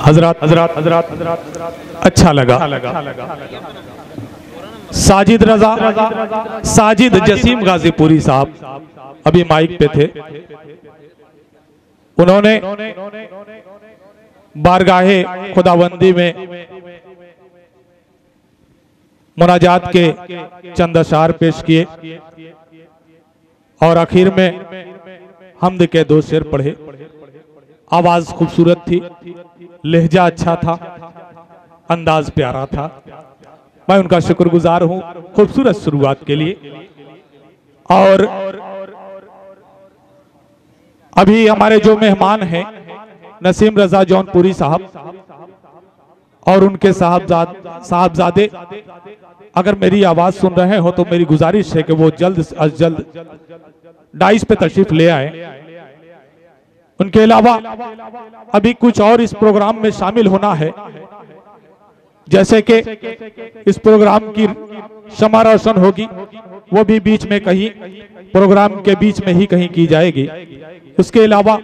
हजरत हजरत हजरत हजरत अच्छा लगा। साजिद रजा साजिद जसीम गाजीपुरी साहब अभी माइक पे थे। उन्होंने बारगाहे खुदाबंदी में मुनाजात के चंद अशार पेश किए और आखिर में हम्द के 2 शेर पढ़े। आवाज खूबसूरत थी, लहजा अच्छा था, अंदाज प्यारा था। मैं उनका शुक्रगुजार हूं खूबसूरत शुरुआत के लिए। और अभी हमारे जो मेहमान हैं नसीम रजा जौनपुरी साहब और उनके साहबजादे अगर मेरी आवाज सुन रहे हो तो मेरी गुजारिश है कि वो जल्द से जल्द डाइस पे तशरीफ ले आए। उनके अलावा अभी कुछ और इस प्रोग्राम में शामिल होना है, जैसे कि इस प्रोग्राम की शमा रोशन होगी, वो भी बीच में कहीं प्रोग्राम के बीच में ही कहीं की जाएगी। उसके अलावा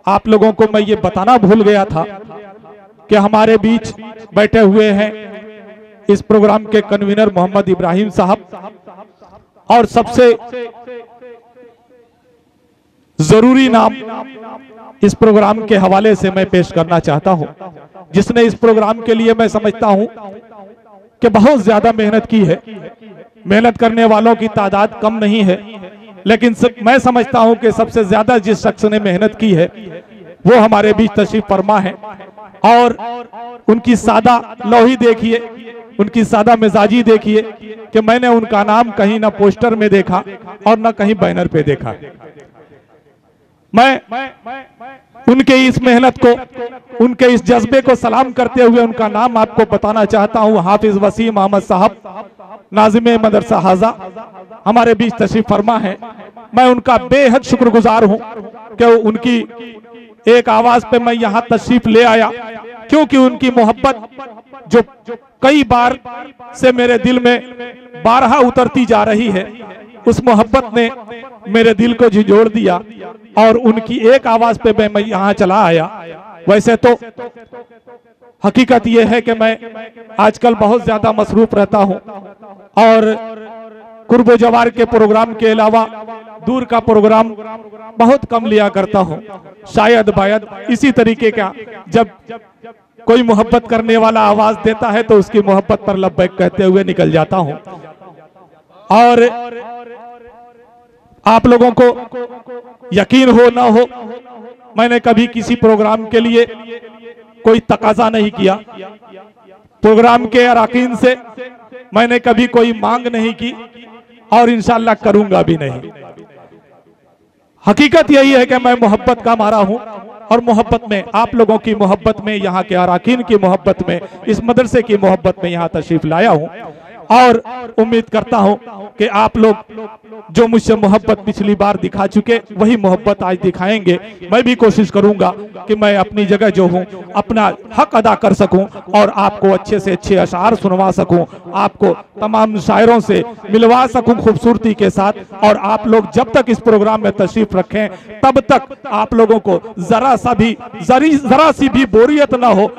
आप लोगों को मैं ये बताना भूल गया था कि हमारे बीच बैठे हुए हैं इस प्रोग्राम के कन्वीनर मोहम्मद इब्राहिम साहब, और सबसे जरूरी नाम इस प्रोग्राम के हवाले से मैं पेश करना चाहता हूं, जिसने इस प्रोग्राम के लिए मैं समझता हूं कि बहुत ज्यादा मेहनत की है। मेहनत करने वालों की तादाद कम नहीं है, लेकिन मैं समझता हूं कि सबसे ज्यादा जिस शख्स ने मेहनत की है वो हमारे बीच तशरीफ फरमा है। और उनकी सादा लोही देखिए, उनकी सादा मिजाजी देखिए कि मैंने उनका नाम कहीं ना पोस्टर में देखा और ना कहीं बैनर पे देखा। मैं उनके इस मेहनत को, उनके इस जज्बे को सलाम करते हुए उनका नाम आपको बताना चाहता हूं। हाफिज वसीम अहमद साहब, नाज़िम मदरसा हाजा, हमारे बीच तशरीफ फरमा है। मैं उनका बेहद शुक्रगुजार हूं कि उनकी एक आवाज पे मैं यहां तशरीफ ले आया, क्योंकि उनकी मोहब्बत जो कई बार से मेरे दिल में बारहा उतरती जा रही है, उस मोहब्बत ने मेरे दिल को झिझोड़ दिया और उनकी एक आवाज पे मैं यहां चला आया। वैसे तो हकीकत यह है कि मैं आजकल बहुत ज्यादा मसरूफ रहता हूं और कुर्ब जवार के प्रोग्राम के अलावा दूर का प्रोग्राम बहुत कम लिया करता हूं। शायद बायद इसी तरीके का जब कोई मोहब्बत करने वाला आवाज देता है तो उसकी मोहब्बत पर लब्बैक कहते हुए निकल जाता हूं। और आप लोगों को यकीन हो ना हो, मैंने कभी किसी प्रोग्राम के लिए कोई तकाजा नहीं किया। प्रोग्राम के अरकान से मैंने कभी कोई मांग नहीं की और इंशाअल्लाह करूंगा भी नहीं। हकीकत यही है कि मैं मोहब्बत का मारा हूं और मोहब्बत में, आप लोगों की मोहब्बत में, यहाँ के अरकान की मोहब्बत में, इस मदरसे की मोहब्बत में यहाँ तशरीफ लाया हूं। और उम्मीद करता हूं कि आप लोग जो मुझसे मोहब्बत पिछली बार दिखा चुके वही मोहब्बत आज दिखाएंगे। मैं भी कोशिश करूंगा कि मैं अपनी जगह जो हूं अपना हक अदा कर सकूं और आपको अच्छे से अच्छे अशार सुनवा सकूं, आपको तमाम शायरों से मिलवा सकूं खूबसूरती के साथ। और आप लोग जब तक इस प्रोग्राम में तशरीफ रखें तब तक आप लोगों को जरा सी भी बोरियत ना हो,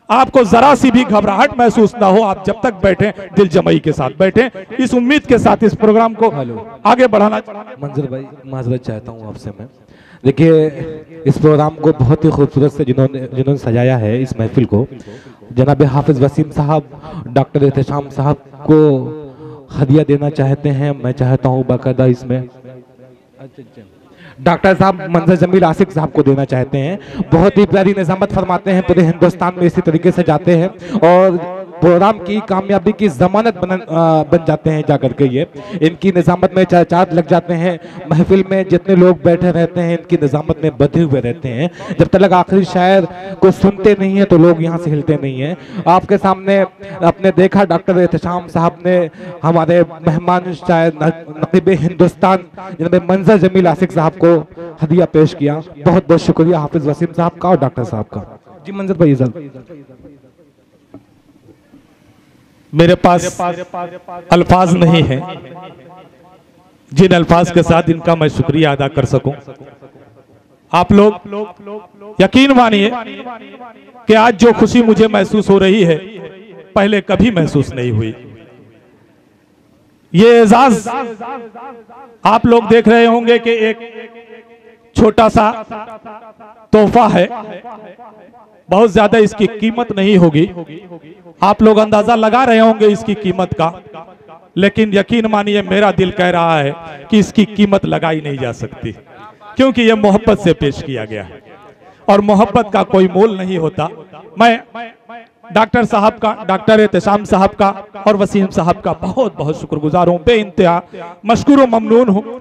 आपको जरा सी भी घबराहट महसूस ना हो। आप जब तक बैठे दिल जमाई के साथ बैठे, इस उम्मीद के साथ इस प्रोग्राम को आगे बढ़ाना। मंजर भाई, माजरत चाहता हूँ आपसे मैं। देखिए, इस प्रोग्राम को बहुत ही खूबसूरत से जिन्होंने सजाया है इस महफिल को, जनाब हाफिज वसीम साहब, डॉक्टर एहतशाम साहब को हदिया देना चाहते हैं। मैं चाहता हूँ बाकायदा इसमें डॉक्टर साहब मंजर जमील आसिफ साहब को देना चाहते हैं। बहुत ही प्यारी निजामत फरमाते हैं, पूरे हिंदुस्तान में इसी तरीके से जाते हैं और प्रोग्राम की कामयाबी की जमानत बन जाते हैं जाकर के। ये इनकी निजामत में चार लग जाते हैं। महफिल में जितने लोग बैठे रहते हैं इनकी निजामत में बंधे हुए रहते हैं। जब तक आखिरी शायर को सुनते नहीं है तो लोग यहाँ से हिलते नहीं हैं। आपके सामने आपने देखा डॉक्टर एहतशाम साहब ने हमारे मेहमान शायर नकीब हिंदुस्तान जनाब मंजर जमील आसिफ साहब को हदिया पेश किया। बहुत बहुत शुक्रिया हाफिज वसीम साहब का और डॉक्टर साहब का। जी मंजर भाई, मेरे पास अल्फाज नहीं है जिन अल्फाज के साथ इनका मैं शुक्रिया अदा कर सकूं। आप लोग यकीन मानिए कि आज जो खुशी मुझे महसूस हो रही है पहले कभी महसूस नहीं हुई। ये एजाज आप लोग देख रहे होंगे कि एक छोटा सा तोहफा है, बहुत ज्यादा इसकी कीमत नहीं होगी, आप लोग अंदाजा लगा रहे होंगे इसकी कीमत का, लेकिन यकीन मानिए मेरा दिल कह रहा है कि इसकी कीमत लगाई नहीं जा सकती, क्योंकि यह मोहब्बत से पेश किया गया है और मोहब्बत का कोई मोल नहीं होता। मैं डॉक्टर साहब का, डॉक्टर एहतशाम साहब का और वसीम साहब का बहुत बहुत शुक्रगुजार हूँ, बेइंतहा मशकूर व ममनून हूँ।